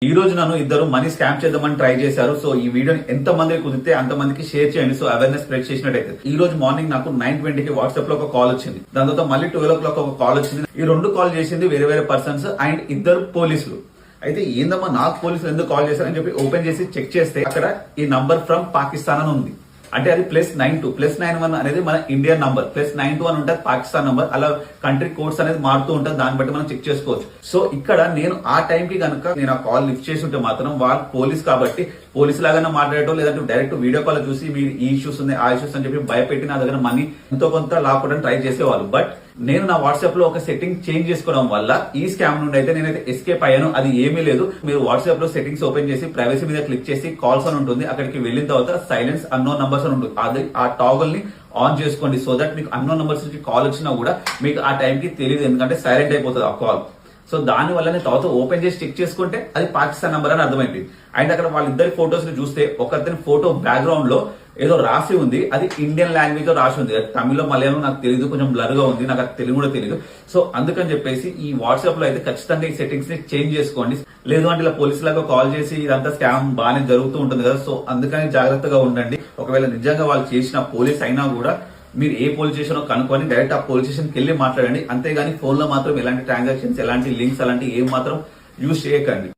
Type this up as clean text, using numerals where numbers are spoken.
ఈ రోజు నన్ను ఇద్దరు మనీ స్కామ్ చేద్దామని ట్రై చేశారు. సో ఈ వీడియోని ఎంత మందికి కుదిరితే అంత మందికి షేర్ చేయండి. సో అవేర్నెస్ స్ప్రెడ్ చేసినట్టయితే. ఈ రోజు మార్నింగ్ నాకు 9:20కి వాట్సాప్ లో ఒక కాల్ వచ్చింది. దాని తర్వాత మళ్ళీ 12 o'clock ఒక కాల్ వచ్చింది. ఈ రెండు కాల్ చేసింది వేరే వేరే పర్సన్స్ అండ్ ఇద్దరు పోలీసులు. అయితే ఏందమ్మా నాకు పోలీసులు ఎందుకు కాల్ చేశారని చెప్పి ఓపెన్ చేసి చెక్ చేస్తే అక్కడ ఈ నంబర్ ఫ్రమ్ పాకిస్తాన్ అని ఉంది. అంటే అది +92 +91 అనేది మన ఇండియన్ నంబర్, +92 అని ఉంటుంది పాకిస్తాన్ నంబర్. అలా కంట్రీ కోడ్స్ అనేది మారుతూ ఉంటుంది, దాన్ని బట్టి మనం చెక్ చేసుకోవచ్చు. సో ఇక్కడ నేను ఆ టైంకి కనుక నేను ఆ కాల్ లిఫ్ట్ చేసి ఉంటే మాత్రం వాళ్ళు పోలీస్ కాబట్టి పోలీసు లాగానే మాట్లాడటం, లేదంటే డైరెక్ట్ వీడియో కాల్ చూసి మీరు ఈ ఇష్యూస్ ఉన్నాయి ఆ ఇష్యూస్ అని చెప్పి భయపెట్టి నా దగ్గర మనీ ఎంతో కొంత లాక్కోవడానికి ట్రై చేసేవాళ్ళు. బట్ నేను నా వాట్సాప్ లో ఒక సెట్టింగ్ చేంజ్ చేసుకోవడం వల్ల ఈ స్కామ్ నుండి అయితే నేనైతే ఎస్కేప్ అయ్యాను. అది ఏమీ లేదు. మీరు వాట్సాప్ లో సెట్టింగ్స్ ఓపెన్ చేసి ప్రైవసీ మీద క్లిక్ చేసి కాల్స్ అని ఉంటుంది, అక్కడికి వెళ్ళిన తర్వాత సైలెన్స్ అన్నోన్ నంబర్స్ అని ఉంటుంది. అది ఆ టాగల్ ని ఆన్ చేసుకోండి. సో దట్ మీకు అన్నోన్ నంబర్స్ నుంచి కాల్ వచ్చినా కూడా మీకు ఆ టైంకి తెలియదు, ఎందుకంటే సైలెంట్ అయిపోతుంది ఆ కాల్. సో దాని వల్లనే తర్వాత ఓపెన్ చేసి చెక్ చేసుకుంటే అది పాకిస్తాన్ నంబర్ అని అర్థమైంది. అండ్ అక్కడ వాళ్ళిద్దరి ఫొటోస్ ని చూస్తే ఒకరిని ఫోటో బ్యాక్గ్రౌండ్ లో ఏదో రాసి ఉంది, అది ఇండియన్ లాంగ్వేజ్ లో రాసి ఉంది. తమిళ మలయాళం నాకు తెలియదు, కొంచెం బ్లర్ గా ఉంది, నాకు తెలుగు కూడా తెలియదు. సో అందుకని చెప్పేసి ఈ వాట్సాప్ లో అయితే ఖచ్చితంగా ఈ సెట్టింగ్స్ ని చేంజ్ చేసుకోండి. లేదు అంటే ఇలా పోలీసు లాగా కాల్ చేసి ఇదంతా స్కామ్ బాగానే జరుగుతూ ఉంటుంది కదా. సో అందుకని జాగ్రత్తగా ఉండండి. ఒకవేళ నిజంగా వాళ్ళు చేసిన పోలీస్ అయినా కూడా మీరు ఏ పోలీస్ స్టేషన్ కనుక్కొని డైరెక్ట్ ఆ పోలీస్ స్టేషన్కి వెళ్ళి మాట్లాడండి. అంతేగాని ఫోన్ లో మాత్రం ఎలాంటి ట్రాన్సాక్షన్స్, ఎలాంటి లింక్స్ అలాంటి ఏం మాత్రం యూజ్ చేయకండి.